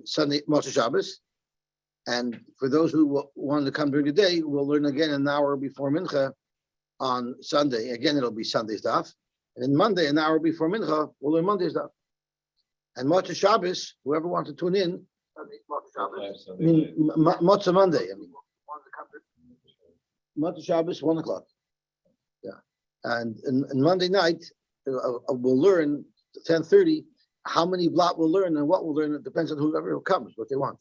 Sunday, Moshe Shabbos. And for those who wanted to come during the day, we'll learn again an hour before Mincha on Sunday. Again, it'll be Sunday's daf. And then Monday, an hour before Mincha, we'll learn Monday's daf. And Moshe Shabbos, whoever wants to tune in, Moshe Monday. Moshe Shabbos, 1 o'clock. Yeah. And Monday night, we'll learn 10:30. How many blot we'll learn and what we'll learn, it depends on whoever comes, what they want.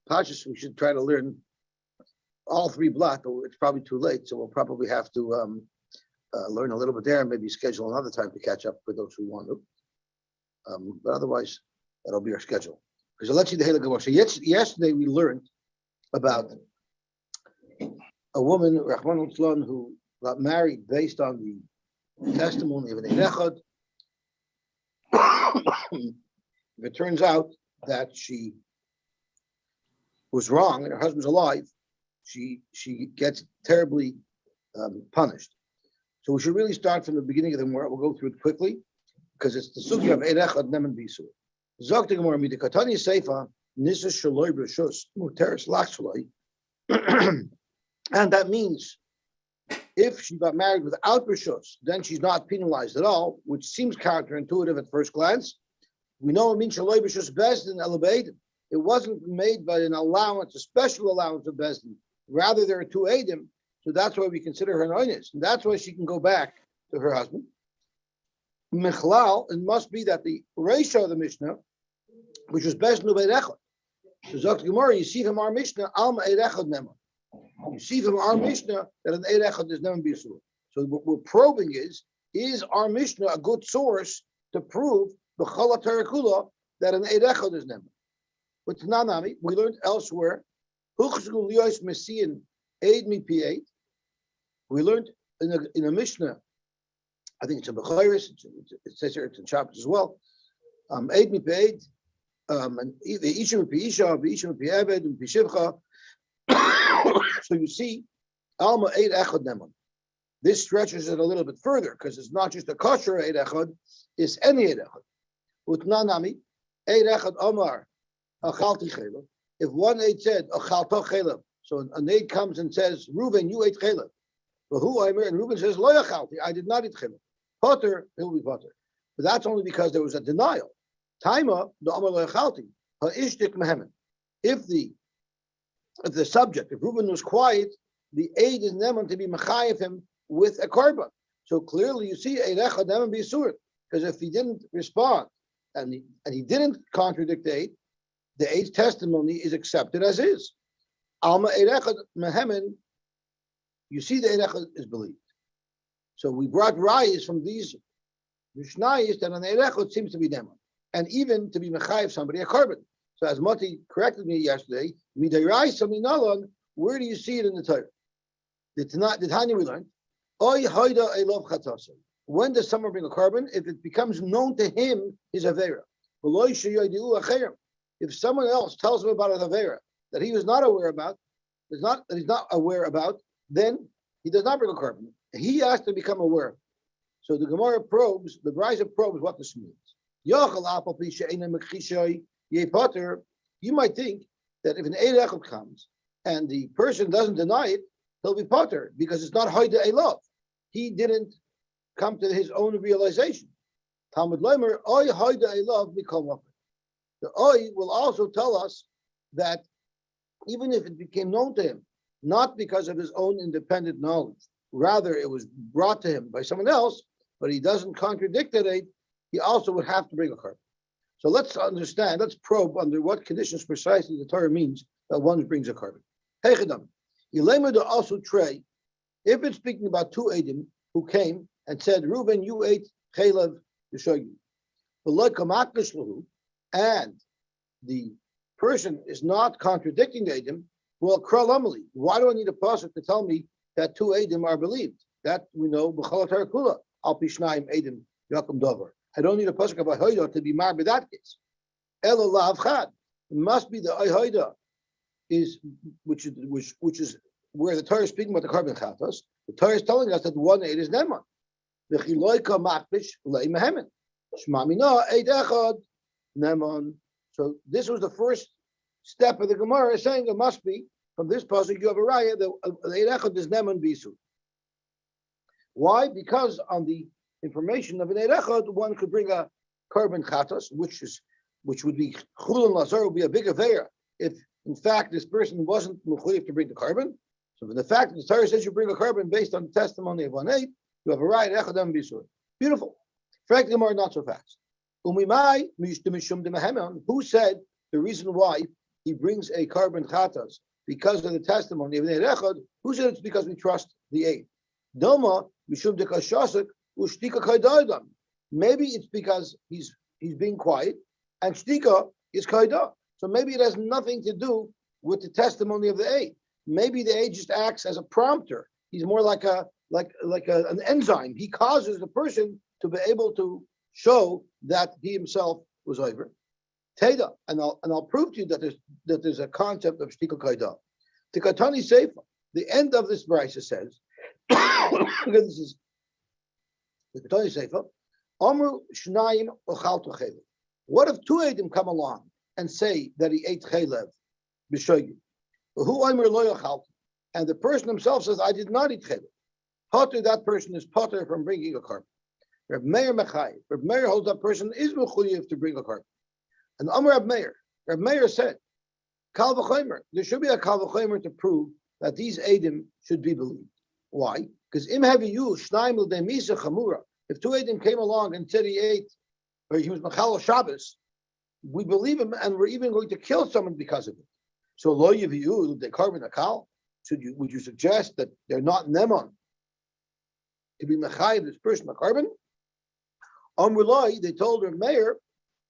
Pashas, we should try to learn all 3 blot, but it's probably too late, so we'll probably have to learn a little bit there and maybe schedule another time to catch up for those who want to. But otherwise, that'll be our schedule. Because I'll let you the Hela Gemara. So yesterday we learned about a woman, Rahman al-Tzlan, who got married based on the testimony of an Echad. If it turns out that she was wrong and her husband's alive, she gets terribly punished. So we should really start from the beginning of the Gemara. We'll go through it quickly because it's the sugya of Echad Neman Bisur. Zok the Gemara midikatani seifa nisas shaloi b'rishus muteres lach shaloi, and that means if she got married without rishus, then she's not penalized at all, which seems counterintuitive at first glance. We know it means shaloi b'rishus bezdin elevated. It wasn't made by an allowance, a special allowance of bezdin. Rather, there are 2 edim, so that's why we consider her an oinus, and that's why she can go back to her husband. Michlal, it must be that the ratio of the Mishnah, which was bezdin u'beid echad. So Zok Gemara, you see from our Mishnah, alma eid echad nema. You see from our Mishnah that an eid echad is never bisur. So what we're probing is our Mishnah a good source to prove the chala terakula that an eid echad is never? With Tananami, we learned elsewhere, we learned in a Mishnah, I think it's in Bechayris, it says here it's in Shabbos as well, Eid mi pe'eid, and Isha mi pe'isha, Isha mi pe'ebed, mi pe'shivcha. So you see, Alma Eid Echad Neman. This stretches it a little bit further because it's not just a kosher Eid Echad, it's any Eid Echad. With Tananami, Eid Echad Omar, Achalti Chelav. If one Eid said, Achalto Chelav, so an Eid comes and says, Reuven, you ate Chelav. But who I and Reuven says, Lo Achalti, I did not eat Chelav. Potter, he'll be Potter. But that's only because there was a denial. Taima, the Amar Lo Achalti, Ha'ishtik Mehemen. If the subject, if Reuven was quiet, the Eid is neman to be mechayev him with a korban. So clearly you see, Eid Echad neman be asur, because if he didn't respond and he didn't contradict the Eid's testimony is accepted as is. Alma Eid Echad mehemen, you see the Eid Echad is believed. So we brought rayas from these Mishnayos that an Eid Echad seems to be neman, and even to be mechayev somebody a korban. So as Mati corrected me yesterday, midayraisa minalan, where do you see it in the Torah? The Tanya we learned, Oy hoida elov chatasa. When does someone bring a korban? If it becomes known to him, his avera. If someone else tells him about an avera that he was not aware about, that he's not aware about, then he does not bring a korban. He has to become aware. So the Gemara probes, the Brisa probes what this means. You might think that if an Eid Echad comes and the person doesn't deny it, he'll be potter because it's not Hoida Elov. He didn't come to his own realization. Talmud Leimer, Oy Hoida Elov Mikol. The Oy will also tell us that even if it became known to him, not because of his own independent knowledge, rather it was brought to him by someone else, but he doesn't contradict it, he also would have to bring a korban. So let's understand, let's probe under what conditions precisely the Torah means that one brings a korban. Hechadam, Yilema also tray, if it's speaking about 2 Edim who came and said, Reuven, you ate Chelav to show you. And the person is not contradicting the Edim, well, Kral Amali, why do I need a pasuk to tell me that 2 Edim are believed? That we know, B'chol HaTorah Al Pishnaim Edim Yakum Dover. I don't need a pasuk about Hoida to be married in that case. Ela la'avchad. It must be the Hoida which is where the Torah is speaking about the korban chatos. The Torah is telling us that 1 Eid is neman. V'chiloika makpish le'i mehemen. Shma mina Eid Echad neman. So this was the first step of the Gemara saying it must be from this pasuk you have a raya that the Echad is neman bisu. Why? Because on the information of an Echad, one could bring a carbon chatas, which would be chulun lazar, would be a big affair if in fact this person wasn't mechuyev to bring the carbon. So for the fact that the Torah says you bring a carbon based on the testimony of 1:8, you have a right Echad neman bisu. Beautiful. Frankly, Gemara not so fast. Who said the reason why he brings a carbon chatas because of the testimony of the Echad? Who said it's because we trust the aid? Doma mishum dekashasik ushtika kaidadam. Maybe it's because he's being quiet and shtika is kaida. So maybe it has nothing to do with the testimony of the aid. Maybe the aid just acts as a prompter. He's more like an enzyme. He causes the person to be able to show that he himself was over. Teda, and I'll prove to you that there's a concept of shtika kaida. Tikatani Seifa, the end of this brisa says, because this is Tikatani Seifa, Amru Shnayim Ochaltu Chelev. What if two Eidim come along and say that he ate Chelev b'shoyim? Who Amru Lo Ochaltu? And the person himself says, I did not eat Chelev. Potter, that person is potter from bringing a carbon. Reb Meir Mechai. Reb Meir holds that person is mechuyev to bring a carbon. And Amr Reb Meir said, Kal v'chomer, there should be a Kal v'chomer to prove that these Eidim should be believed. Why? Because im haviyu shnaim l'demisa chamura. If two Eidim came along and said he ate, or he was machal Shabbos, we believe him, and we're even going to kill someone because of it. So lo yiviyu the carbon akal. Would you suggest that they're not neman to be mechayiv this person a carbon? Amrulai, they told Reb Meir,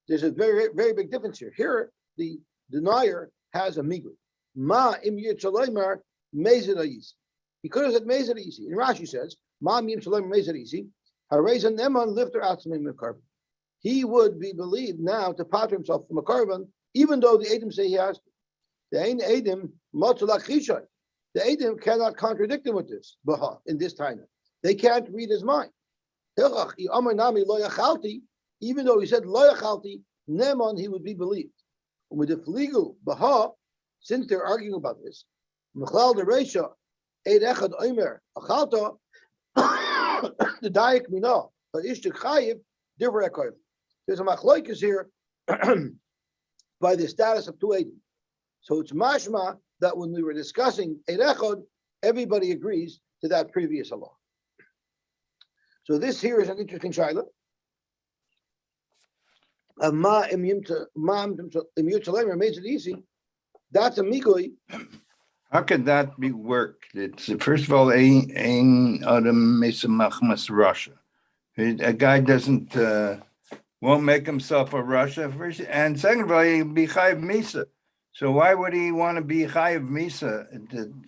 there's a very, very big difference here. Here, the denier has a migui. Ma im yitzalaymar mezid ayisi. He could have said mezid ayisi. And Rashi says, Ma im yitzalaymar mezid ayisi. Hareza neman lifter atzmim carbon. He would be believed now to pater himself from a carbon, even though the Eidim say he has to. The Ein Eidim matzulak chishay. The Eidim cannot contradict him with this. In this time, they can't read his mind. Even though he said lo yachalti, neman, he would be believed. With the fligu baha, since they're arguing about this, mechlal dereisha eid echad omer achalta the daik mina ishtik chayiv divrei koyim. There's a machloikus here by the status of two eidim. So it's mashma that when we were discussing eid echad, everybody agrees to that previous law. So this here is an interesting shaila. That's a migui. How could that be work? It's first of all, ein adam mesamachmas Russia. A guy doesn't won't make himself a Russia first, and second of all, he'll be chayiv misa. So why would he want to be chayiv misa?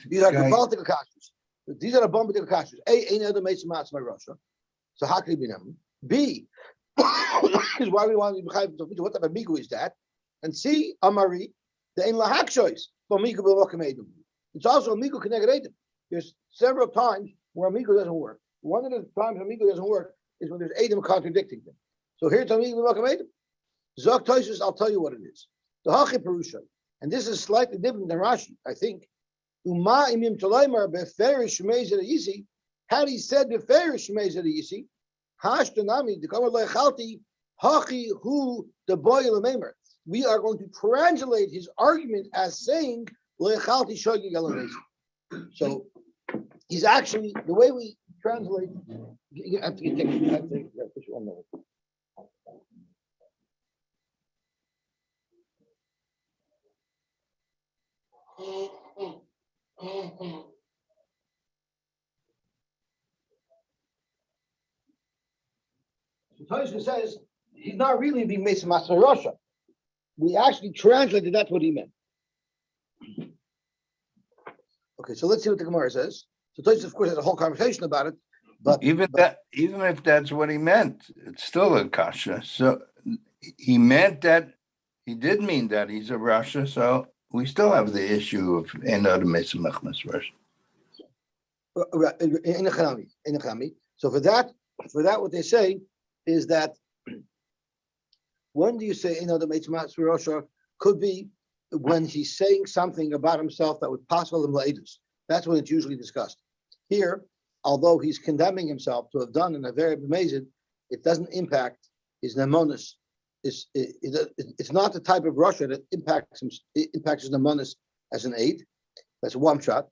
These are the political kashus. These are the political kashus. A, ein adam mesamachmas Russia. So how can he be neman? B is why we want to be chayiv. What type of migu is that? And C, amari, the ein lahak choice for migu b'vokem edim. It's also a migu connected edim. There's several times where a migu doesn't work. One of the times a migu doesn't work is when there's edim contradicting them. So here's a migu b'vokem edim. Zok toisus, I'll tell you what it is. The hachi perusha, and this is slightly different than Rashi, I think. Uma imim tolaymar beferish meizer yisi. Had he said beferish meizer yisi, hashtanami the kamar leichalti hachi hu the boy lememer. We are going to translate his argument as saying leichalti shogi galavesi. So he's actually the way we translate. You have to take one minute. Tosha says he's not really being Mesa Master Russia. We actually translated that's what he meant. Okay, so let's see what the Gemara says. So Tosha, of course, has a whole conversation about it, but even if that's what he meant, it's still a kasha. So he meant that he did mean that he's a Russia. So we still have the issue of another Mesa Machmas Russia. In a So for that, what they say is that When do you say Ein Adam Eitz Mas Rosha? Could be when he's saying something about himself that would possible him laedus. That's when it's usually discussed. Here, although he's condemning himself to have done in a very amazing, it doesn't impact his nemonis. It's not the type of Russia that impacts him. It impacts his nemonis as an aid. That's one shot.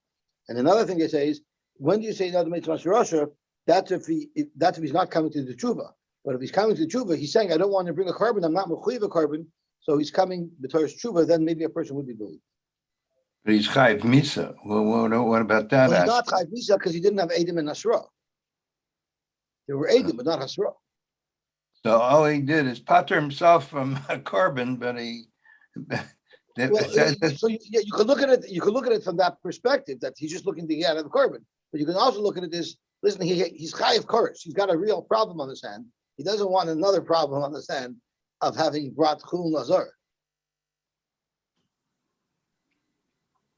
And another thing they say is, when do you say Adam Eitz Mas Russia? That's if he's not coming to the tshuva. But if he's coming to the tshuva, he's saying, I don't want to bring a carbon. I'm not mechuyev a carbon. So he's coming the Torah's tshuva. Then maybe a person would be believed. But he's chayiv misa. Well, what about that? Well, he's not chayiv misa because he didn't have Eidim and Hasra. There were Eidim, but not Hasra. So all he did is pater himself from a carbon, but he. So you could look at it. You could look at it from that perspective that he's just looking to get out of the carbon. But you can also look at it as, listen, he's chayiv koros. He's got a real problem on his hand. He doesn't want another problem on his hand of having brought chulun lazar.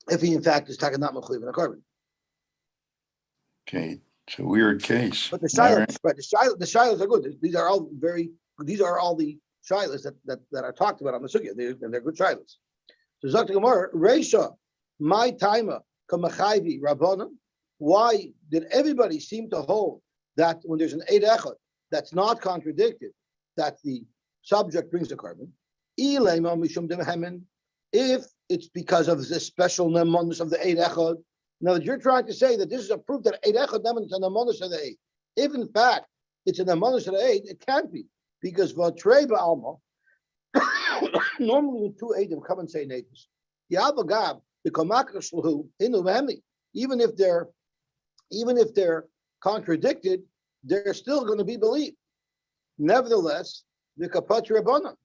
If he in fact is talking not mechuyev in a carbon. Okay, it's a weird case. But the shilas, right? The shilas are good. These are all the shilas that are talked about on the sugya. They're good shilas. So Zakta Gemara, Reisha, my timer, kamachayvi rabbanim. Why did everybody seem to hold that when there's an Eid Echad that's not contradicted, that the subject brings a carbon? If it's because of the special nemonis of the Eid Echad. Now, you're trying to say that this is a proof that Eid Echad nemonis and nemonis of the Eid. If in fact it's a nemonis of the Eid, it can't be, because v'atrei ba'alma. Normally, when two Eidim come and say neighbors, Yavagav the kamakar shlahu inu v'hemni. Even if they're contradicted, they're still going to be believed. Nevertheless, the kapat rabbanan.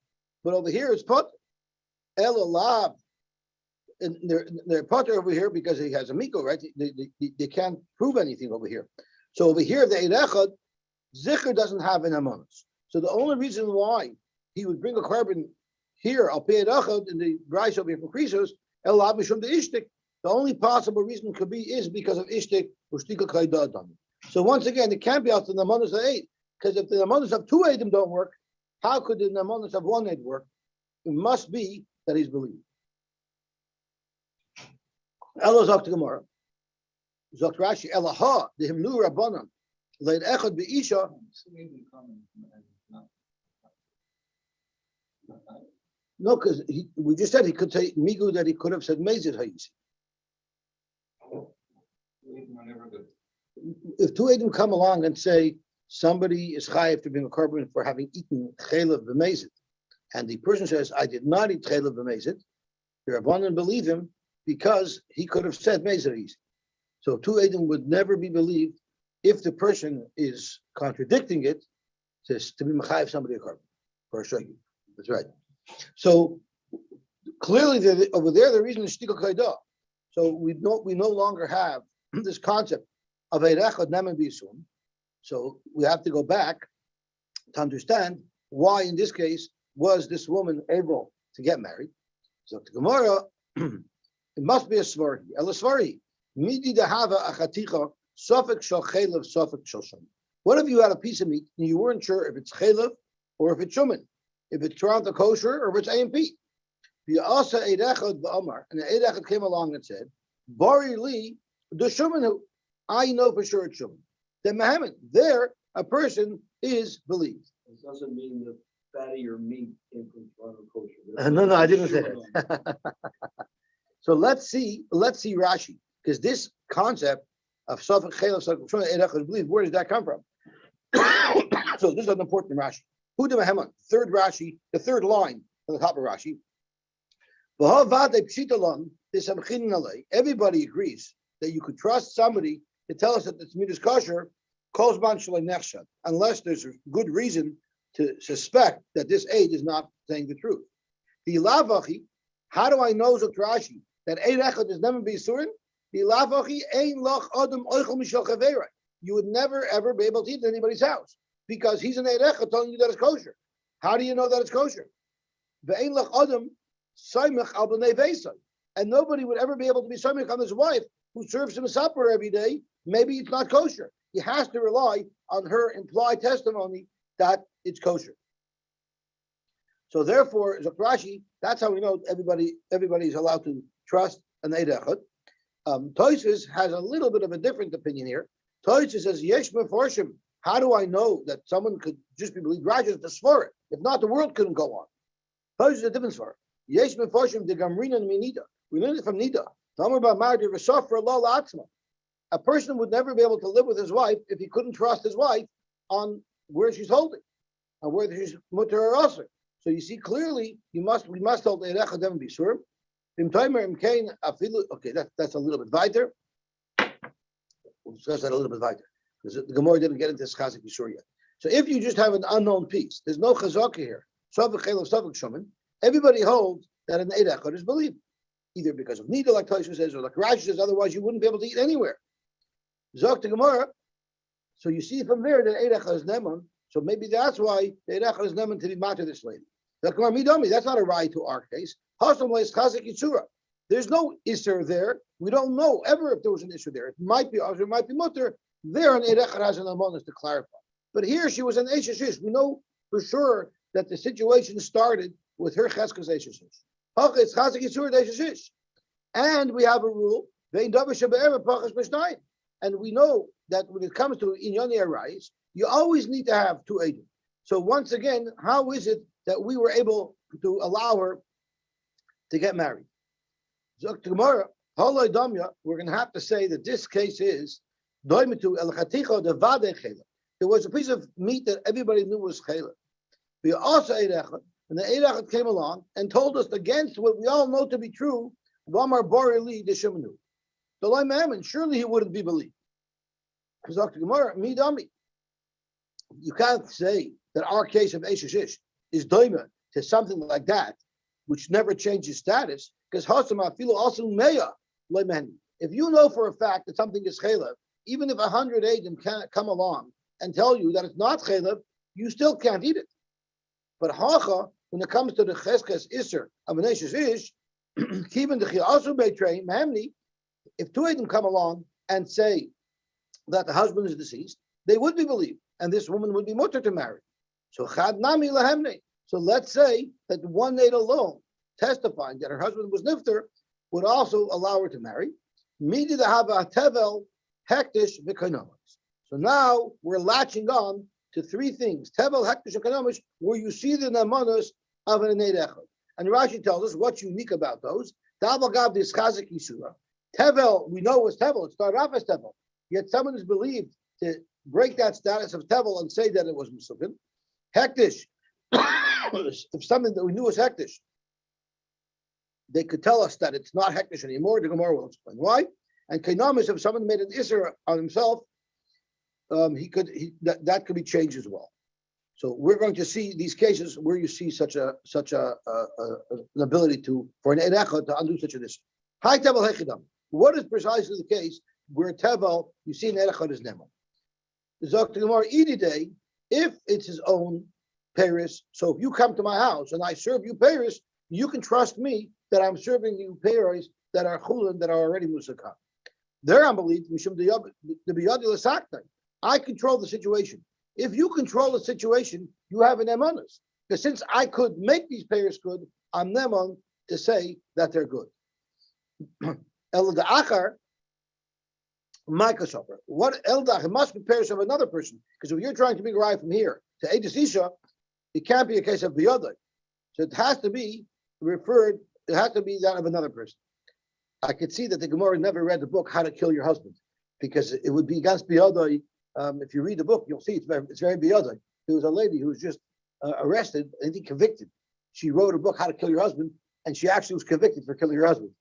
But over here it's put el alav, and they're put over here because he has a miko, right? They can't prove anything over here. So over here, the Eid Echad, Zikr doesn't have an amonis. So the only reason why he would bring a carbon here, I'll pay it Echad, in the Bryce over here from Krisos, el alav mishum the ishtik. The only possible reason could be is because of ishtik ushtika kaidah dami. So once again, it can't be out to the namonis of 8, because if the namonis of 2 Eidim don't work, how could the namonis of 1 Eid work? It must be that he's believed. Elo zok to Gemara. Zok Rashi, Elaha, the himnu rabbanan, leid echad be'isha. No, because we just said he could say migu, that he could have said mezid hayisi. If 2 Eidim come along and say somebody is chayiv to bring a carbon for having eaten chaylev b'mezid, and the person says, I did not eat chaylev b'mezid, the rabbanan believe him because he could have said mezid. So 2 Eidim would never be believed if the person is contradicting it to be mechayiv somebody a carbon for a shogeg. That's right. So clearly over there the reason is shtika kaidah. So we no longer have this concept of Eid Echad nemen b'yisum. So we have to go back to understand why in this case was this woman able to get married. So the Gemara, it must be a svarhi. El svarhi midi dehava achaticha sofek shel chaylev sofek shel shumin. What if you had a piece of meat and you weren't sure if it's chaylev or if it's shumin, if it's turned out kosher or if it's A&P? V'asa Eid Echad v'amar, and the Eid Echad came along and said, Bari li the shumin, I know for sure it's shumin. Then Muhammad, there a person is believed. It doesn't mean that fatty or meat came from kosher. No, I didn't say that. So let's see Rashi, because this concept of Safek Chaylev Safek Shumin Eid Echad believed, where does that come from? So this is an important Rashi. Huda Muhammad, third Rashi, the third line on the top of Rashi. Everybody agrees that you could trust somebody to tell us that it's midas kosher, unless there's a good reason to suspect that this aid is not saying the truth. The lavachi, how do I know, Zok Rashi, that Eid Echad is never be surin? The lavachi ein lach adam oichel mishal chaverai. You would never ever be able to eat in anybody's house because he's an Eid Echad telling you that it's kosher. How do you know that it's kosher? Ve'ein lach adam saimach al b'nei veisai, and nobody would ever be able to be saimach on his wife who serves him a supper every day. Maybe it's not kosher. He has to rely on her implied testimony that it's kosher. So therefore, Rashi, that's how we know everybody is allowed to trust an Eid Echad. Tosfos has a little bit of a different opinion here. Tosfos says, Yesh meforshim. How do I know that someone could just be believed? Rashi is the svara. If not, the world couldn't go on. Tosfos is a different svara. Yesh meforshim de gamrina minida. We learned it from Nida. A person would never be able to live with his wife if he couldn't trust his wife on where she's holding, and whether she's mutter or usher. So you see clearly, we must hold Eid Echad and be sure. Okay, that's a little bit weiter. We'll discuss that a little bit weiter because the Gemara didn't get into Chazik Yisur yet. So if you just have an unknown piece, there's no chazaka here. Everybody holds that an Eid Echad is believed, either because of Nida, like Tosfos says, or like Rashi says. Otherwise, you wouldn't be able to eat anywhere. Zok to Gemara. So you see from there that Eid Echad is Neman. So maybe that's why the Eid Echad is Neman to be matter this lady. That's not a right to our case. There's no Isser there. We don't know ever if there was an Isser there. It might be Isser, it might be Mutter. There an Eid Echad has an Amonis to clarify. But here she was an Eishes. We know for sure that the situation started with her Cheskas Eishes. And we have a rule, and we know that when it comes to Inyoni Arais, you always need to have two Eidim. So once again, how is it that we were able to allow her to get married? We're going to have to say that this case is there was a piece of meat that everybody knew was chayla. We also Eid Echad, and the Eid Echad came along and told us against what we all know to be true. Vamar Borili de Shemanu. The Loi Mammon, surely he wouldn't be believed. You can't say that our case of Eishes is doima to something like that, which never changes status, because Hasama Filo also Meya Loi Mahni. If you know for a fact that something is chaylev, even if 100 Eidim can't come along and tell you that it's not chaylev, you still can't eat it. But Hacha, when it comes to the Cheskes Isser of an Eishes Ish, Kivin the Chiasu Beitrein Mahemni, if two Eidim come along and say that the husband is deceased, they would be believed, and this woman would be mutter to marry. So Chad Nami Lahemni. So let's say that one Eid alone, testifying that her husband was nifter, would also allow her to marry. Midi the Haba Tevel Hektish V'Konomish. So now we're latching on to three things: Tevel, Hektish, and Konomish, where you see the namanos of an Eid Echad. And Rashi tells us what's unique about those. Tevel, we know was Tevel. It started off as Tevel. Yet someone is believed to break that status of Tevel and say that it was Musukin. Hektish, if something that we knew was Hektish, they could tell us that it's not Hektish anymore. The Gemara will explain why. And Kainamis, if someone made an Isser on himself, that could be changed as well. So we're going to see these cases where you see such an ability for an Eid Echad to undo such an Isser. Hi Tevel Hechidam. What is precisely the case where Tevel, you see an Eid Echad is Neman? Zok Gemara Edi Day, if it's his own Paris. So if you come to my house and I serve you Paris, you can trust me that I'm serving you Paris that are chulin, that are already musakah. There I'm believed I control the situation. If you control the situation, you have an emanus. Because since I could make these payers good, I'm neman to say that they're good. El da'achar, Microsoft. What el da'achar? It must be payers of another person. Because if you're trying to make a ride from here to Eidus Isha, it can't be a case of biyadai. So it has to be referred. It has to be that of another person. I could see that the Gemara never read the book How to Kill Your Husband, because it would be against biyadai. If you read the book, you'll see it's very biyadai. There was a lady who was just arrested, I think convicted. She wrote a book How to Kill Your Husband, and she actually was convicted for killing her husband.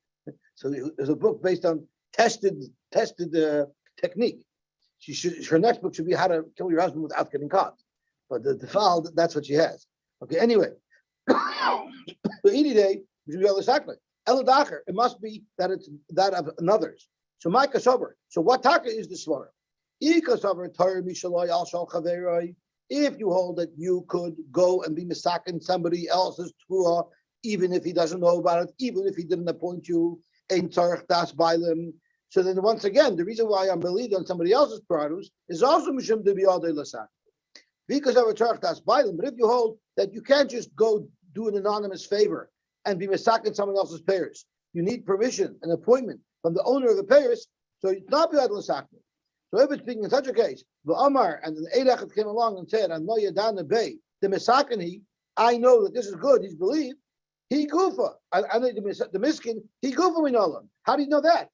So it was a book based on tested technique. Her next book should be How to Kill Your Husband Without Getting Caught. But the file, that's what she has. Okay, anyway. So any day, we should be able to sacrifice. Eladacher, it must be that it's that of another's. So Micah sober. So what taka is the svara? If you hold that you could go and be misakin somebody else's tua, even if he doesn't know about it, even if he didn't appoint you, ein tzarech das bailim. So then once again, the reason why I'm believed on somebody else's produce is also mishum de biyadei lasak. Because of a tzarech das bailim. But if you hold that you can't just go do an anonymous favor and be misakin someone else's payers. You need permission, an appointment from the owner of the payers, so it's not beyond l'sakni. So if it's speaking in such a case, the Amar and the Eid came along and said, "I'm no yadana bay the misakani. I know that this is good. He's believed. He gufa. I know the miskin. He gufa minolam. How do you know that?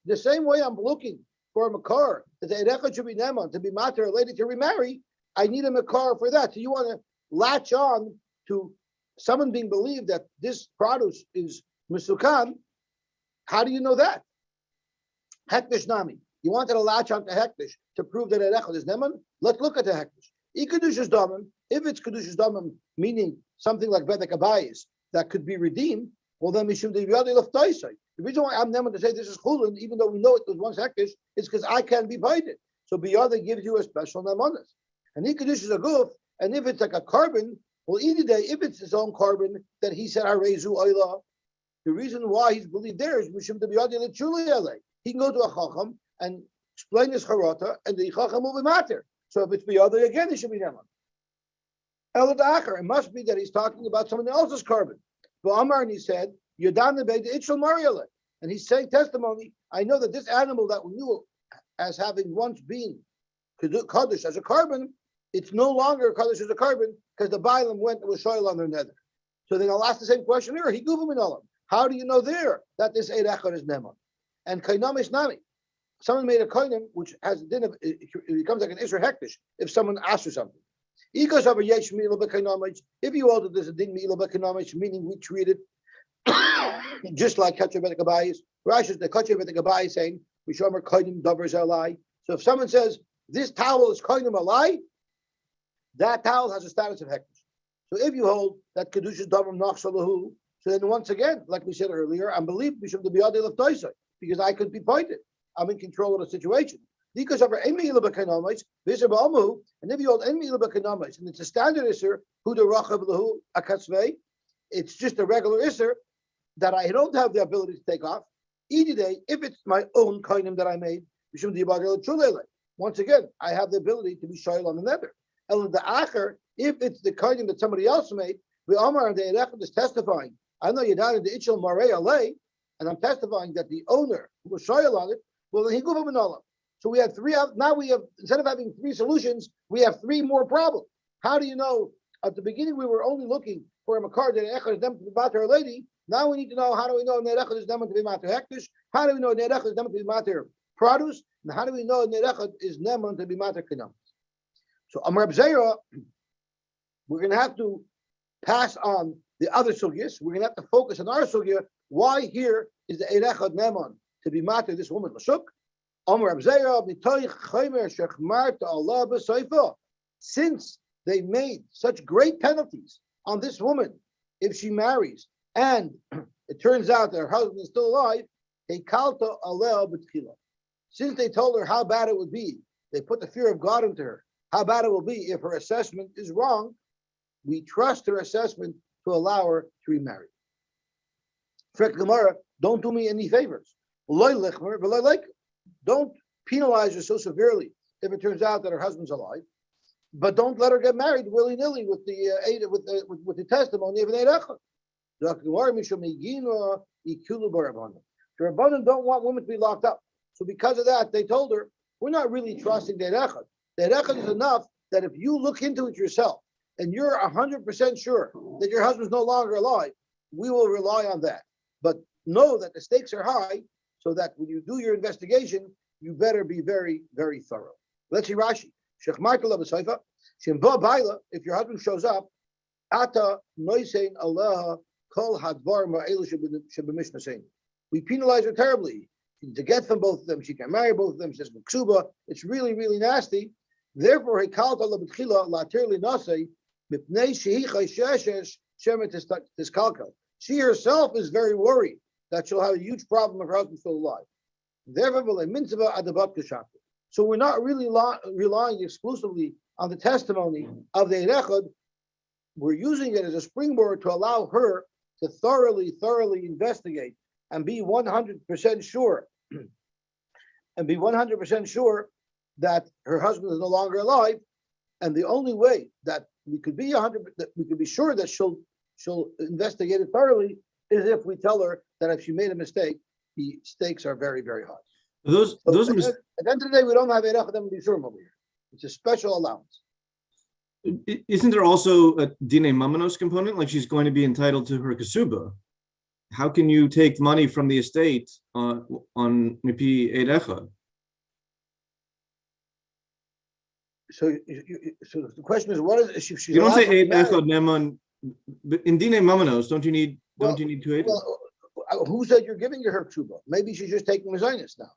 The same way I'm looking for a makar that the Eid should be neman to be matter a lady to remarry. I need a makar for that. So you want to latch on to someone being believed that this produce is misukan. How do you know that? Hektish nami. You wanted to latch on to hektish to prove that Echad is neman. Let's look at the hektish. Ikedushas damim. If it's kedushas damim, meaning something like bedek abayis that could be redeemed, well then mishum deviyadi leftaisai. The reason why I'm neman to say this is chulin, even though we know it was once hektish, is because I can be bided. So biyada gives you a special nemanis. And ikedush is a goof. And if it's like a carbon, well, either day, if it's his own carbon, then he said harezu oila. The reason why he's believed there is mishum deviyadi lechuli alei. He can go to a chacham and explain his charata, and the chacham will be matter. So if it's biyada again, it should be neman. Eladachar, it must be that he's talking about someone else's carbon. But Amar, and he said, Yodan the Beit Itchel Mariale. And he's saying testimony, I know that this animal that we knew as having once been Kaddish as a carbon, it's no longer Kaddish as a carbon because the Bailam went to a shoil on their nether. So then I'll ask the same question here. He guvim inolam. How do you know there that this Eid Echad is Neman? And Kainam is Nami. Someone made a koinem which has a din of it becomes like an Isra Hektish if someone asks you something. If you order there's a din me'ila b'economics, meaning we treat it just like Kacher Bedek Abayis. Rashi, the Kacher Bedek Abayis saying, we show more koinem davers alai. So if someone says this towel is koinem alai, that towel has a status of hektish. So if you hold that kedusha davar nachsalahu, so then once again, like we said earlier, I'm believed we should be adil of toisai because I could be pointed. I'm in control of the situation. Because of and if you hold enmi ilabakanomais, and it's a standard isser, who the rachav lahu akatzvei, it's just a regular isser that I don't have the ability to take off. Each day, if it's my own koinem that I made, once again, I have the ability to be shoyl on the nether. The acher, if it's the koinem that somebody else made, the Amar and the Echad is testifying. I know you're down in the Ichel Marei Alei, and I'm testifying that the owner who was shoyl on it, well, he gave him an olam. So we have three. Now we have, instead of having three solutions, we have three more problems. How do you know? At the beginning, we were only looking for a makar that Echad is them to be matter a lady. Now we need to know, how do we know Echad is them to be matter hektish? How do we know Echad is them to be matter produce? And how do we know Echad is them to be matter kinam? So Amar Bzeira, we're going to have to pass on the other sugyas. We're going to have to focus on our sugya. Why here is the Echad neman to be matter this woman l'shuk? Since they made such great penalties on this woman, if she marries and it turns out that her husband is still alive, since they told her how bad it would be, they put the fear of God into her, how bad it will be if her assessment is wrong, we trust her assessment to allow her to remarry. Frek Gemara, don't do me any favors. Don't penalize her so severely if it turns out that her husband's alive, but don't let her get married willy-nilly with the testimony of an Eid Echad. The Rabbanan don't want women to be locked up, so because of that, they told her, we're not really trusting the Eid Echad. The Eid Echad is enough that if you look into it yourself and you're 100% sure that your husband's no longer alive, we will rely on that. But know that the stakes are high, so that when you do your investigation, you better be very, very thorough. Let's see Rashi. If your husband shows up, we penalize her terribly. To get from both of them, she can marry both of them. She says ksuba. It's really, really nasty. Therefore, she herself is very worried that she'll have a huge problem if her husband's still alive. So we're not really relying exclusively on the testimony of the Eid Echad. We're using it as a springboard to allow her to thoroughly investigate and be 100% sure, that her husband is no longer alive. And the only way that we could be 100, that we could be sure that she'll she'll investigate it thoroughly, is if we tell her that if she made a mistake, the stakes are very, very high. Those So those at mis- the end of the day, we don't have Echad and Bisurim over here. It's a special allowance. isn't there also a Dine Mamanos component? Like she's going to be entitled to her kasuba. How can you take money from the estate on Mipi Eid Echad? So, so the question is, what is if she's You don't allowed say to Eid remarry? Echad Neman, but in Dine Mamanos, don't you need two Eidim? Well, who said you're giving her ksuba? Maybe she's just taking Mazinus now.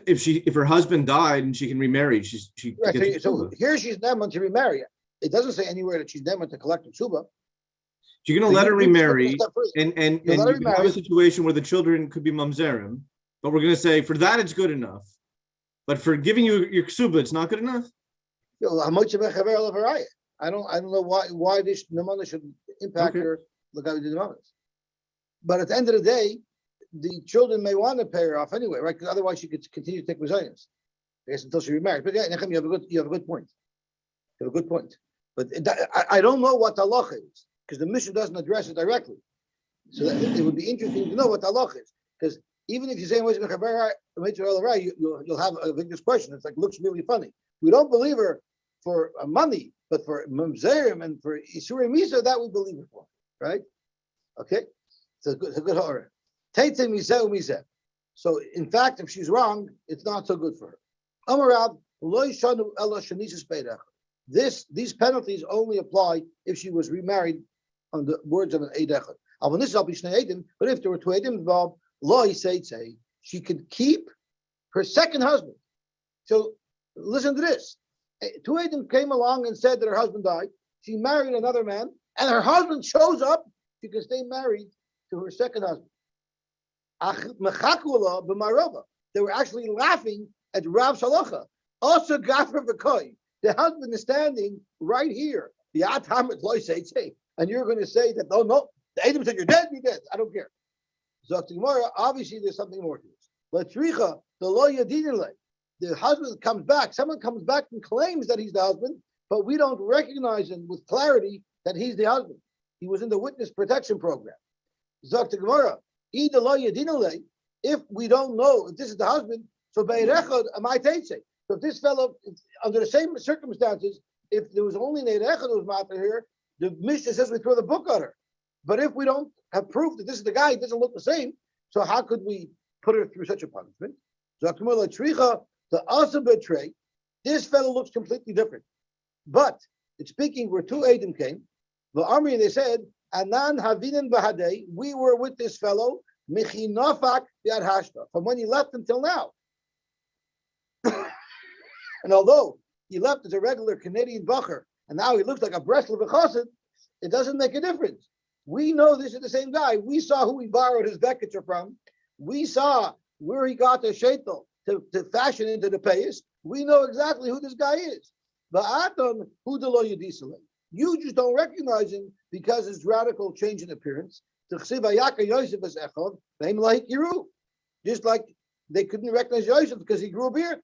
If her husband died and she can remarry, she Right, gets so ksuba. here she's neman to remarry. It doesn't say anywhere that she's neman to collect a ksuba. You're going to let her You just took it a remarry, step further. and You let her you can have a remarry. situation where the children could be mamzerim, but we're going to say for that it's good enough, but for giving you your ksuba, it's not good enough. How much of a chaver of her I don't know why this nemana should impact Okay. her. Look how we did the But at the end of the day, the children may want to pay her off anyway, right? Because otherwise she could continue to take Mazinus. I guess until she remarried. But yeah, Nechem, you have a good point. You have a good point. But I don't know what the halacha is, because the mission doesn't address it directly. So it would be interesting to know what the halacha is. Because even if you say you'll have a vigorous question. It's like, looks really funny. We don't believe her for money, but for mamzerim and for Isurei Misa, that we believe her for, right? Okay? It's a good horror. So in fact, if she's wrong, it's not so good for her. Amarab, these penalties only apply if she was remarried on the words of an Eid Echad. But if there were two Eidim involved, she could keep her second husband. So listen to this. Two Eidim came along and said that her husband died. She married another man, and her husband shows up. She can stay married to her second husband. They were actually laughing at Rav Shalacha. Also, Gafra V'Koi. The husband is standing right here. And you're going to say that, no, the Eidim said you're dead, I don't care. So obviously there's something more to this. The husband comes back. Someone comes back and claims that he's the husband, but we don't recognize him with clarity that he's the husband. He was in the witness protection program. Zok Gemara, if we don't know if this is the husband, so Be'erechad am I teitze. So if this fellow, under the same circumstances, if there was only an Echad who was matter here, the Mishnah says we throw the book on her. But if we don't have proof that this is the guy, it doesn't look the same, so how could we put her through such a punishment? The also betray, this fellow looks completely different. But it's speaking where two Eidim came, the army, and they said, Anan Havinin Bahadei, we were with this fellow, Michinafak Yad Hashta, from when he left until now. And although he left as a regular Canadian Bacher, and now he looks like a Breslev Chassid, it doesn't make a difference. We know this is the same guy. We saw who he borrowed his Bekitzer from. We saw where he got the Shaitel to fashion into the payas. We know exactly who this guy is. But Atom, who the lo Yudisale. You just don't recognize him because his radical change in appearance. Just like they couldn't recognize Yosef because he grew a beard.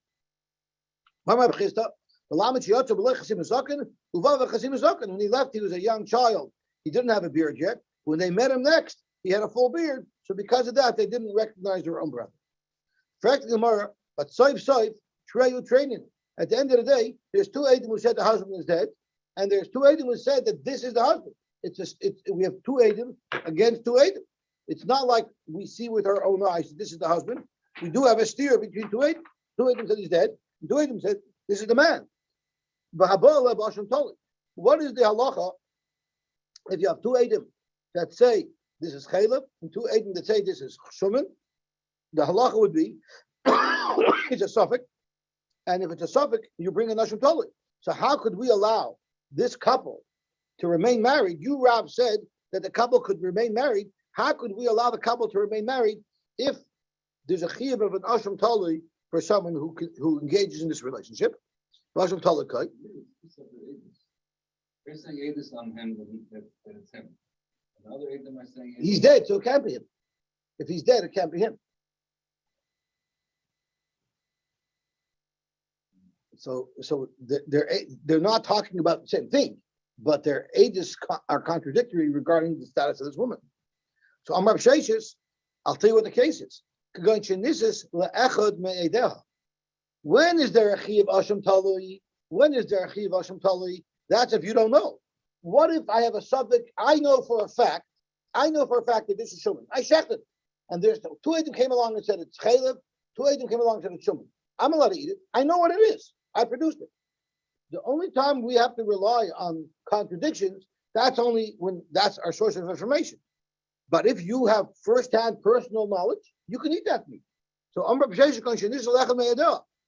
When he left, he was a young child. He didn't have a beard yet. When they met him next, he had a full beard. So because of that, they didn't recognize their own brother. But training. At the end of the day, there's two Eidim who said the husband is dead, and there's two Eidim who said that this is the husband. We have two Eidim against two Eidim. It's not like we see with our own eyes that this is the husband. We do have a steer between two Eidim. Two Eidim said he's dead, and two Eidim said this is the man. What is the halacha if you have two Eidim that say this is Caleb and two Eidim that say this is Shuman? The halacha would be it's a suffix, and if it's a suffix, you bring a Nashim Toli. So how could we allow this couple to remain married? You, Rav, said that the couple could remain married. How could we allow the couple to remain married if there's a chiyuv of an Asham Toli for someone who engages in this relationship? Asham Toli Kai. They're saying Edis on him that it's him. Another Edim are saying He's dead, so it can't be him. If he's dead, it can't be him. So they're not talking about the same thing. but their ages are contradictory regarding the status of this woman. So Amar B'Sheishis, I'll tell you what the case is. When is there a Chiv Asham Talui? When is there a Chiv Asham Talui? That's if you don't know. What if I have a subject, I know for a fact that this is Shuman. I checked it. And there's two Eidim came along and said it's Chaylev, two Eidim came along and said it's Shuman. I'm allowed to eat it. I know what it is. I produced it. The only time we have to rely on contradictions, that's only when that's our source of information. But if you have first-hand personal knowledge, you can eat that meat. So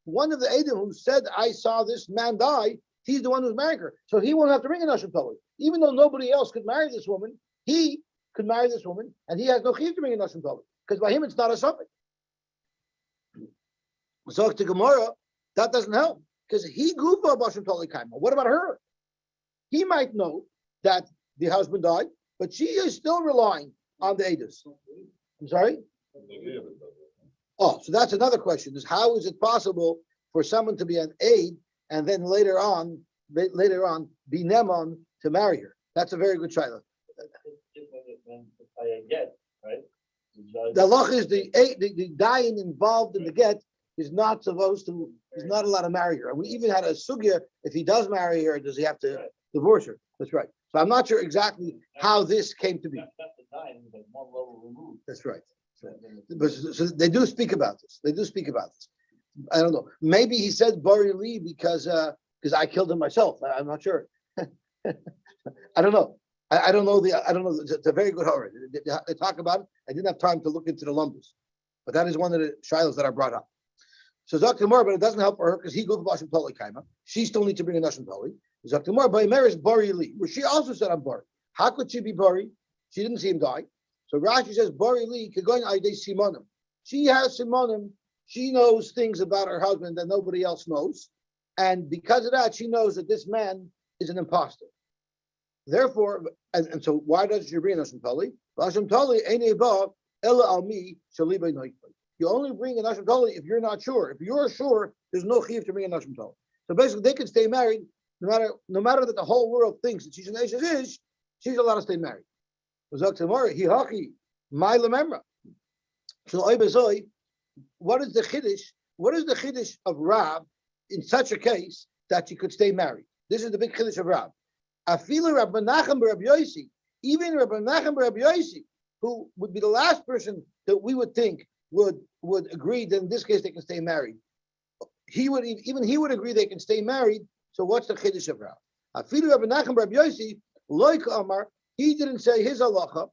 one of the Eidim who said, I saw this man die, he's the one who's marrying her. So he won't have to bring a Nashim Tali. Even though nobody else could marry this woman, he could marry this woman, and he has no chiv to bring a Nashim Tali. Because by him, it's not a suffix. So to Gemara, that doesn't help. Because he gufa Bashim Tali Kaima. What about her? He might know that the husband died, but she is still relying on the Eidos. I'm sorry? Oh, so that's another question, is how is it possible for someone to be an aid and then later on be Nemon to marry her? That's a very good shayla. The loch is the dying involved in the get is not allowed to marry her. And we even had a sugya, if he does marry her, does he have to divorce her? That's right. So I'm not sure exactly how this came to be. That's right. So they do speak about this. I don't know. Maybe he said Bari Lee because I killed him myself. I'm not sure. I don't know. I don't know. It's a very good horror. They talk about it. I didn't have time to look into the lumbus, but that is one of the shilas that are brought up. So Dr. Moore, but it doesn't help for her because he goes to Bashim Toli Kaima. She still needs to bring a Nashim Toli. Dr. Moore, by Maris Bari Lee, where she also said I'm Bari. How could she be Bari? She didn't see him die. So Rashi says Bari Lee could go in Aidei Simonim. She has Simonim. She knows things about her husband that nobody else knows, and because of that, she knows that this man is an imposter. Therefore, and so why does she bring a Nashim Toli? Nashim Toli ain't eba ella al mi shaliba noikli. You only bring a Nashim Toli if you're not sure. If you're sure, there's no chiv to bring a Nashim Toli. So basically, they can stay married no matter that the whole world thinks that she's an Ashes she's allowed to stay married. What is the chiddush? What is the chiddush of Rav in such a case that she could stay married? This is the big chiddush of Rav. Afilu Rabbi Menachem Rabbi Yosy, even Rabbi Menachem Rabbi Yosy, who would be the last person that we would think would agree that in this case they can stay married. He would agree they can stay married. So what's the chiddush of Rav? Afilu Rabbi Menachem Rabbi Yosy, loik Amar, he didn't say his halacha.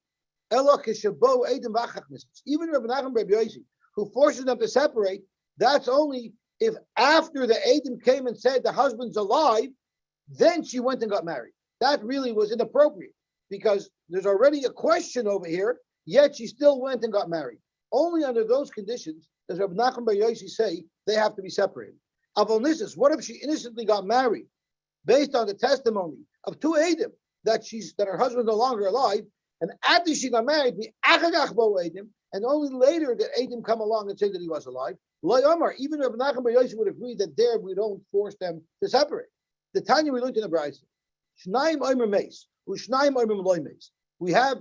Ela kishabo edim v'achachnis. Even Rabbi Menachem Rabbi Yosy, who forces them to separate, that's only if after the Edim came and said the husband's alive, then she went and got married. That really was inappropriate because there's already a question over here, yet she still went and got married. Only under those conditions does Rabbi Nachman Bar Yossi say they have to be separated. Avonisis, what if she innocently got married based on the testimony of two Edim that her husband's no longer alive, and after she got married, and only later did Edim come along and say that he was alive. Even Rabbi Nachman Bar Yossi would agree that there we don't force them to separate. The Tanya we learned in the Brayso, Shnaim Omer Meis, Ushnaim Omer Loy Meis. We have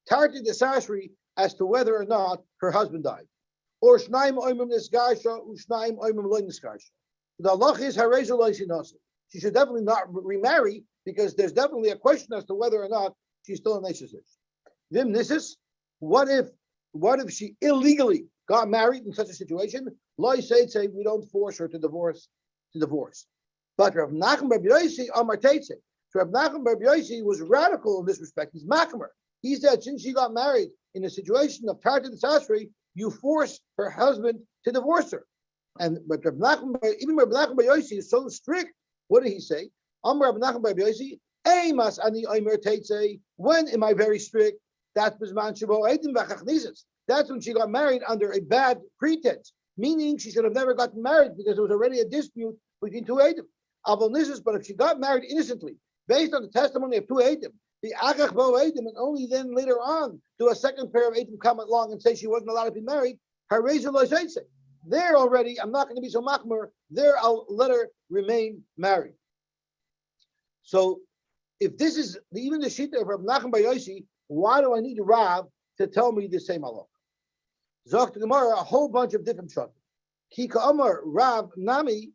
Tarti Desashri as to whether or not her husband died, or Shnaim Omer Nisgarsha, Ushnaim Omer Loy Nisgarsha. The Allah is Harezu Loy Sinasa. She should definitely not remarry because there's definitely a question as to whether or not she's still a Neshes. Vim Nisis, what if she illegally got married in such a situation? Loy say we don't force her to divorce. But Rav Nachman Bar Yossi Amar Teitze. So Rav Nachman Bar Yossi was radical in this respect. He's Machmer. He said since she got married in a situation of Tartat Sasri, you force her husband to divorce her. But Rav Nachman Bar Yossi is so strict. What did he say? Amar Rav Nachman Bar Yossi, Eimas ani Omer Teitze. When am I very strict? That's Bizman Shabo Eidim V'Chachnizis. That's when she got married under a bad pretense, meaning she should have never gotten married because there was already a dispute between two Eidim. But if she got married innocently, based on the testimony of two Eidim, the Achach Bo Eidim, and only then later on do a second pair of Eidim come along and say she wasn't allowed to be married, there already, I'm not going to be so machmer, there I'll let her remain married. So if this is even the shita of Rabbi Nachman bar Yossi, why do I need Rav to tell me the same halacha? Zok to Gemara, a whole bunch of different shot. Kika Amar Rav Nami,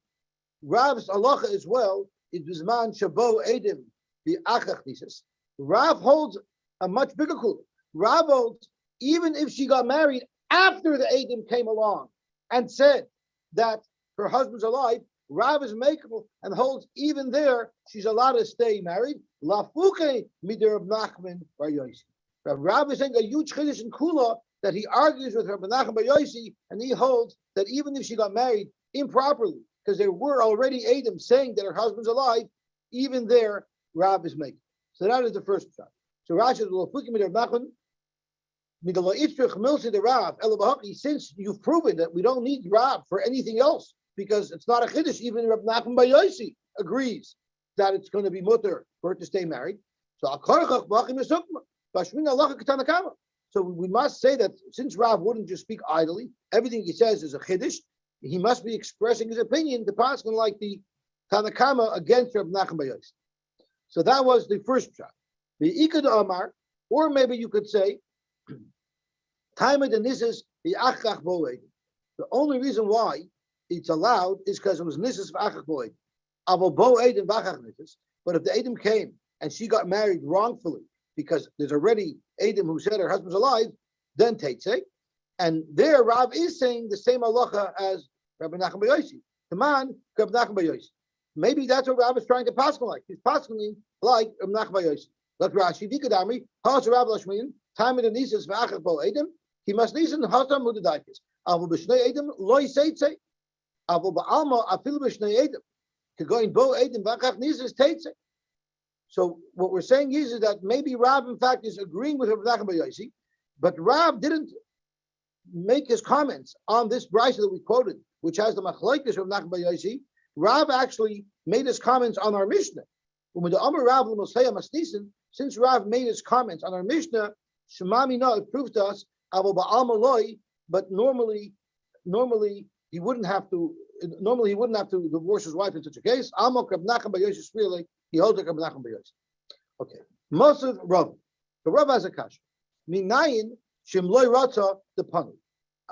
Rav's halacha as well. It was man shabo edim the achach nisus. Rav holds a much bigger kula. Rav holds even if she got married after the edim came along and said that her husband's alive, Rav is makeable and holds even there she's allowed to stay married. Lafuke midir Rab Nachman bar Yossi. Rav is saying a huge chiddush in kula that he argues with Rabbi Nachman bar Yossi, and he holds that even if she got married improperly, because there were already Adam saying that her husband's alive, even there Rav is making. So that is the first shot. So Rashi says, "Lafuke midir Rab Nachman." Since you've proven that we don't need Rav for anything else, because it's not a chiddush, even Rabbi Nachman bar Yossi agrees that it's going to be mutter for her to stay married. So we must say that since Rav wouldn't just speak idly, everything he says is a chiddush. He must be expressing his opinion, the pasuk like the Tanakama against Rabbi Nachman bar Yossi. So that was the first shot. The Ikad Amar, or maybe you could say, this is the achach boed. The only reason why it's allowed is because it was nisas for achach boed. Aval boed and vachach nisas. But if the Adam came and she got married wrongfully because there's already Adam who said her husband's alive, then teitze. And there Rav is saying the same halacha as Rabbi Nachman bar Yossi. The man, Rabbi Nachman bar Yossi. Maybe that's what Rav is trying to pass on like. He's passing like Rabbi Nachman bar Yossi. Like Rashi, Dikadami, Has Rav Lashmin, time in the nisas for achach boed. He must listen to Hatam Mudadakis. Avu b'shnei Edom loy seitze. Avu ba'alma afilu b'shnei Edom. To go in bo Edom v'achach nizes teitze. So what we're saying is that maybe Rav in fact is agreeing with Rabbi Nachman bar Yossi, but Rav didn't make his comments on this brisa that we quoted, which has the machlokes of Rabbi Nachman bar Yossi. Rav actually made his comments on our Mishnah. Since Rav made his comments on our Mishnah, Shemami no, it proved to us. But normally he wouldn't have to. Normally he wouldn't have to divorce his wife in such a case. He holds like Rabbi Nachman bar Yossi. Okay, Mosav Rav. The Rav has a kasha. Minayin shemloy ratza the panu.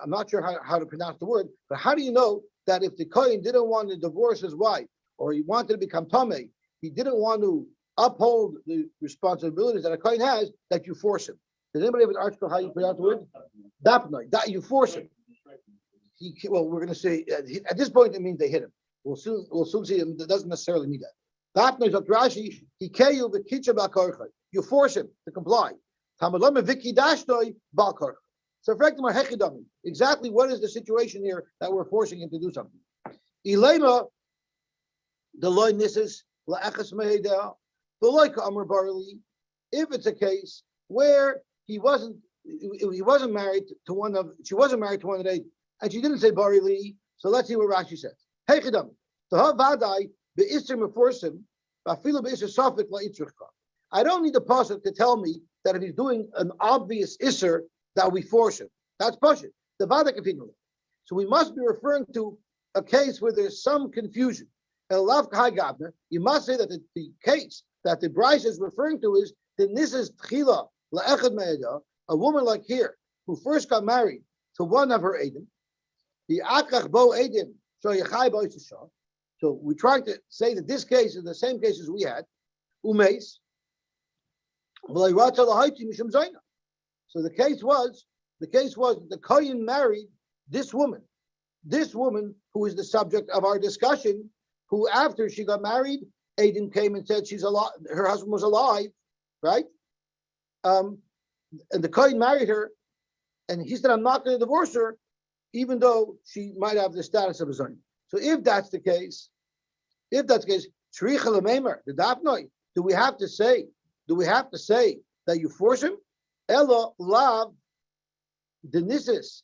I'm not sure how to pronounce the word, but how do you know that if the kohen didn't want to divorce his wife or he wanted to become tamei, he didn't want to uphold the responsibilities that a kohen has, that you force him? Does anybody have an article how you pronounce the word? Dapnoi. That you force him. Well, we're going to say at this point it means they hit him. We'll soon see him. It doesn't necessarily mean that. Dapnoi is Rashi. Hikeyu v'kitcha b'akorcha. You force him to comply. Tamalom v'ki dashnoi b'akorcha. So, exactly what is the situation here that we're forcing him to do something? Ilema the loy nisses la'achas mehedeh v'loy ka'amar barli. If it's a case where he wasn't married to one of the eight, and she didn't say barili. So let's see what Rashi says. Hey chidam, to vadai be'isr meforsim ba'filu be'isr safik la'itzrichka. I don't need the pasuk to tell me that if he's doing an obvious isser that we force him. That's pashut. The vada continue. So we must be referring to a case where there's some confusion. Elav kai gabner. You must say that the case that the Bryce is referring to is the nisas tchila la'echad me'edah, a woman like here who first got married to one of her edim, the akach bo edim shoyachai bo yisha. So we tried to say that this case is the same case as we had, umeis. So the case was that the kohen married this woman who is the subject of our discussion, who after she got married, Aiden came and said she's alive, her husband was alive, right? And the kohen married her, and he said, I'm not going to divorce her, even though she might have the status of a zon. So if that's the case, shricha l'meimer, the dafnoi, do we have to say that you force him? Ella lav the nisis.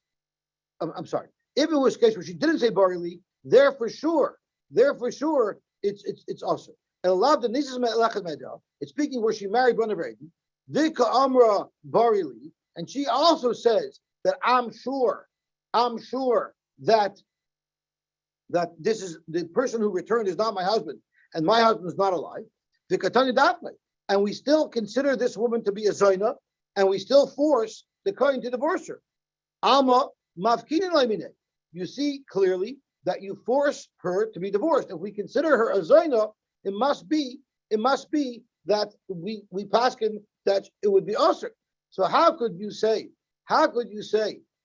I'm sorry. If it was a case where she didn't say barili, there for sure, it's also. Ella lav the nisis me'elachad me'edah. It's speaking where she married one of her Aiden. Vika amra barili, and she also says that I'm sure that this is the person who returned is not my husband, and my husband is not alive. Vikatani dafnei. and we still consider this woman to be a Zaina, and we still force the Kohen to divorce her. Alma mafkinin lamine. You see clearly that you force her to be divorced. If we consider her a Zaina, it must be that we paskin that it would be usher. So how could you say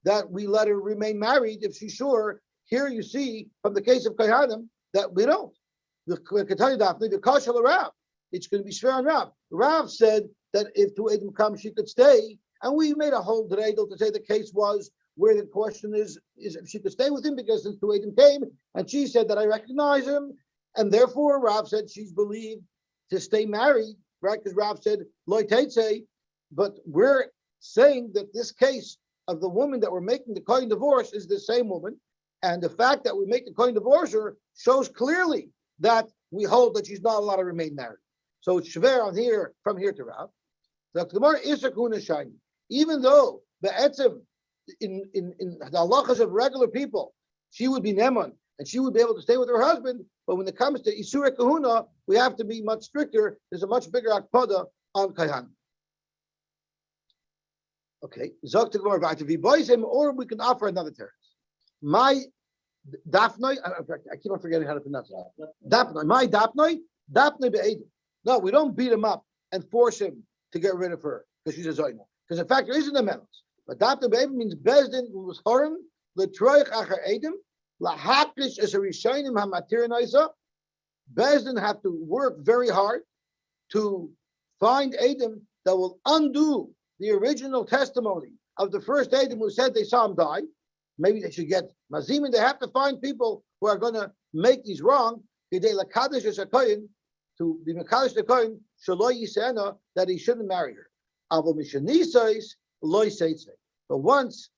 that we let her remain married if she's sure? Here you see from the case of Kohanim that we don't. The Kashal Rav, it's going to be Shver on Rav. Rav said that if two Edom come, she could stay, and we made a whole dreidel to say the case was where the question is if she could stay with him because since two Edom came, and she said that I recognize him, and therefore Rav said she's believed to stay married, right? Because Rav said Loy Teitze, but we're saying that this case of the woman that we're making the Kohen divorce is the same woman, and the fact that we make the Kohen divorce her shows clearly that we hold that she's not allowed to remain married. So it's shver on here from here to Rav. The Gemara is a kuna shiny, even though the etzem in the halachas of regular people, she would be neman and she would be able to stay with her husband. But when it comes to isura kahuna, we have to be much stricter. There's a much bigger akpada on kayhan. Okay, zok to Gemara back to viboisem, or we can offer another terrace. My Daphnoi, I keep on forgetting how to pronounce it. Daphnoi, my Daphnoi be'edim. No, we don't beat him up and force him to get rid of her because she's a Zoyna. Because in fact, there isn't a medals. But Daphnoi be'edim means Bezdin was Horim, L'troich acher edim, L'haklish es a Rishonim ha'matirinaisa. Bezdin have to work very hard to find edim that will undo the original testimony of the first edim who said they saw him die. Maybe they should get mazim, and they have to find people who are going to make these wrong. To be mekadosh the kohen, shaloi yisena, that he shouldn't marry her. But once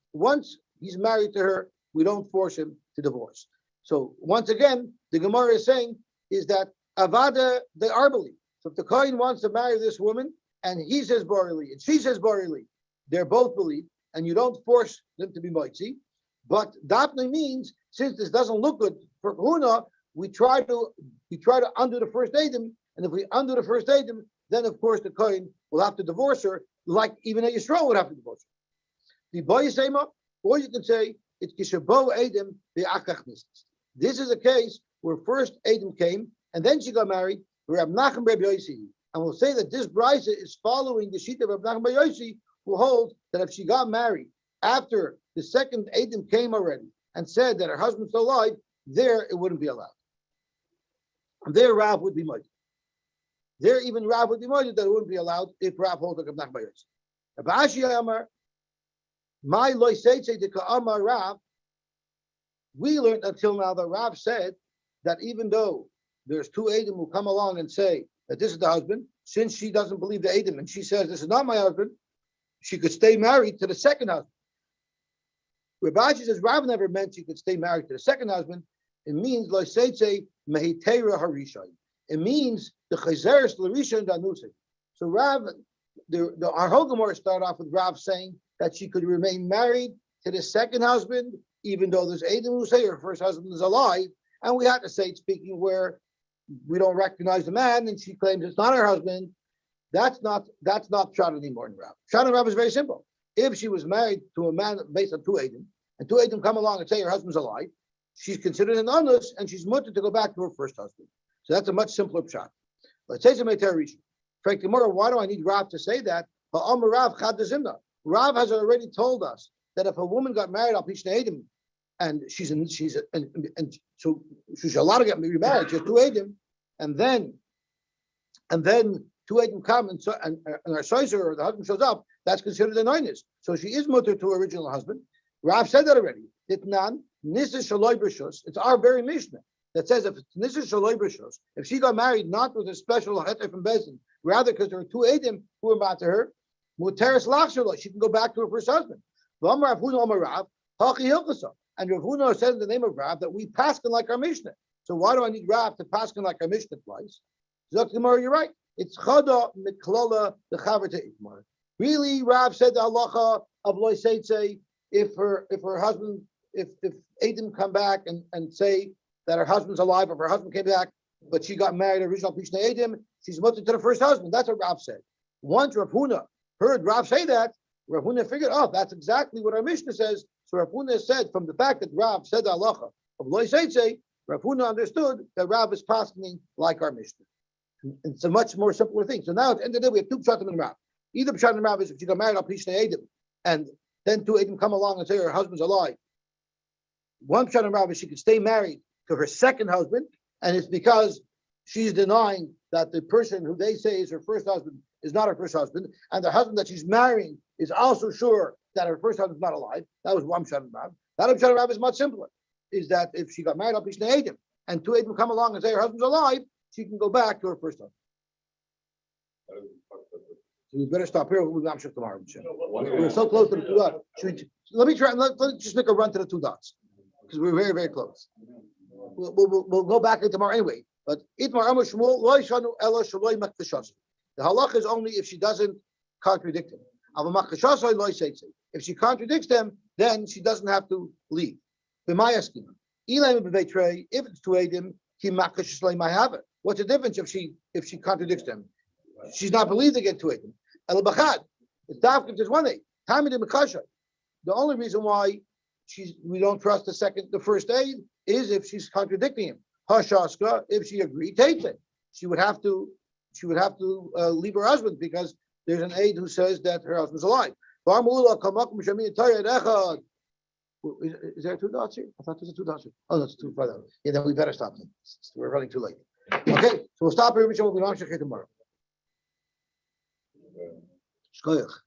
he's married to her, we don't force him to divorce. So once again, the Gemara is saying is that avada the arbali. So if the kohen wants to marry this woman, and he says borili, and she says borili, they're both believed, and you don't force them to be moitzi. But dapne means since this doesn't look good for kahuna, we try to undo the first edim, and if we undo the first edim, then of course the kohen will have to divorce her, like even a Yisrael would have to divorce her. The boy sema, or you can say it's kishabo edim be'akach nisas. This is a case where first edim came and then she got married. Rab Nachum Reb Yosy, and we'll say that this brisa is following the sheet of Rab Nachum Reb Yosy, who holds that if she got married after the second Edom came already and said that her husband's still alive, there it wouldn't be allowed. There Rav would be moided. There even Rav would be moided that it wouldn't be allowed if Rav holds like Abnach Bayos. Abashi Amar, my loiseitze de Ka'amar Rav, we learned until now that Rav said that even though there's two Edom who come along and say that this is the husband, since she doesn't believe the Edom and she says this is not my husband, she could stay married to the second husband. Rabashi says Rav never meant she could stay married to the second husband. It means loiseitze mehitera harishay. It means the chazeres l'rishon danusay. So Rav, our whole Gemara started off with Rav saying that she could remain married to the second husband, even though there's Edom who say her first husband is alive, and we had to say it speaking where we don't recognize the man, and she claims it's not her husband. That's not Pshat anymore in Rav. Pshat in Rav is very simple. If she was married to a man based on two Edom, and two Edom come along and say her husband's alive, she's considered an anus, and she's mutter to go back to her first husband. So that's a much simpler pshat. Let's say some Rishon. Frank tomorrow, why do I need Rav to say that? Rav has already told us that if a woman got married al Pishna Edom, and so she's allowed to get remarried, she has two Edom, and then two Edom come and her soiser or the husband shows up, that's considered an oinus. So she is mutter to her original husband. Rav said that already. It's our very Mishnah that says if it's Nisa Shaloi B'Shus, if she got married not with a special heter from Bezin, rather because there were two Edom who were about to her, Muteris Lachshaloi, she can go back to her first husband. And Rav Huna said in the name of Rav that we paskin like our Mishnah. So why do I need Rav to paskin like our Mishnah twice? Zok Gemara, you're right. It's Chada Miklola the Chaver Itmar. Really, Rav said the halacha of Loiseitze, if her husband, if Edom come back and say that her husband's alive, if her husband came back, but she got married original Pishna Edom, she's mutter to the first husband. That's what Rav said. Once Rav Huna heard Rav say that, Rav Huna figured, oh, that's exactly what our Mishnah says. So Rav Huna said, from the fact that Rav said the halacha of Lo Yiseitze, Rav Huna understood that Rav is passing like our Mishnah. It's a much more simpler thing. So now at the end of the day, we have two pshatim in Rav. Either pshat in Rav is if she got married, Al Pi Shnei Eidim, and then two Eidim come along and say her husband's alive. One pshat in Rav is she could stay married to her second husband, and it's because she's denying that the person who they say is her first husband is not her first husband, and the husband that she's marrying is also sure that her first husband's not alive. That was one pshat in Rav. The other pshat in Rav is much simpler. Is that if she got married Al Pi Shnei Eidim, and two Eidim come along and say her husband's alive, she can go back to her first husband. So we better stop here. We'll be tomorrow. We're so close to the two dots. Let me try. Let's just make a run to the two dots because we're very, very close. We'll go back in tomorrow anyway. But the halach is only if she doesn't contradict him. If she contradicts them, then she doesn't have to leave. If it's two Eidim, what's the difference if she contradicts them? She's not believed to get two Eidim. It's dafka just one Eid. The only reason why we don't trust the first Eid is if she's contradicting him. Hashaska, if she agreed, she would have to leave her husband because there's an Eid who says that her husband's alive. Is there two dots here? I thought there's a two dots here. Oh, that's two further. Yeah, then we better stop then. We're running too late. Okay, so we'll stop here. We'll be on tomorrow. Shkoyach.